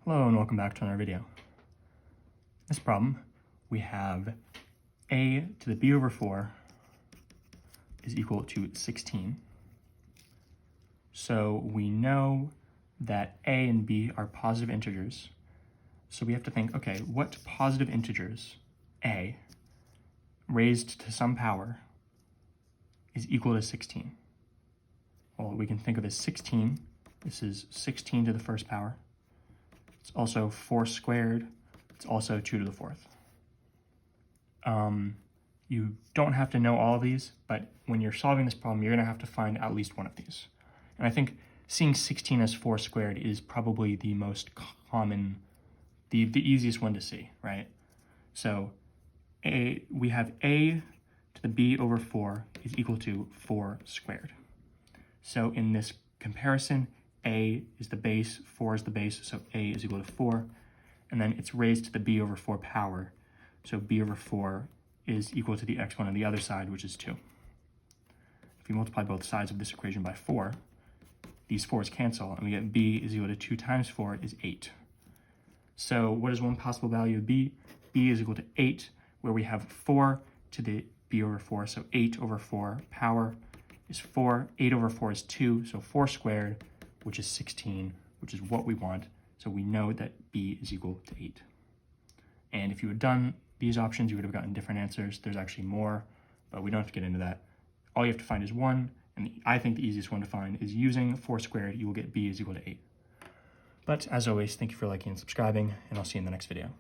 Hello and welcome back to another video. This problem, we have a to the b over 4 is equal to 16. So we know that a and b are positive integers. So we have to think, okay, what positive integers, a, raised to some power, is equal to 16? Well, we can think of as 16. This is 16 to the first power. It's also 4 squared. It's also 2 to the 4th. You don't have to know all of these, but when you're solving this problem, you're going to have to find at least one of these. And I think seeing 16 as 4 squared is probably the most common, the easiest one to see, right? So we have a to the b over 4 is equal to 4 squared. So in this comparison, a is the base, 4 is the base, so a is equal to 4. And then it's raised to the b over 4 power. So b over 4 is equal to the exponent on the other side, which is 2. If we multiply both sides of this equation by 4, these 4's cancel, and we get b is equal to 2 times 4 is 8. So what is one possible value of b? b is equal to 8, where we have 4 to the b over 4, so 8 over 4 power is 4. 8 over 4 is 2, so 4 squared, which is 16, which is what we want. So we know that b is equal to 8. And if you had done these options, you would have gotten different answers. There's actually more, but we don't have to get into that. All you have to find is 1, and I think the easiest one to find is using 4 squared, you will get b is equal to 8. But as always, thank you for liking and subscribing, and I'll see you in the next video.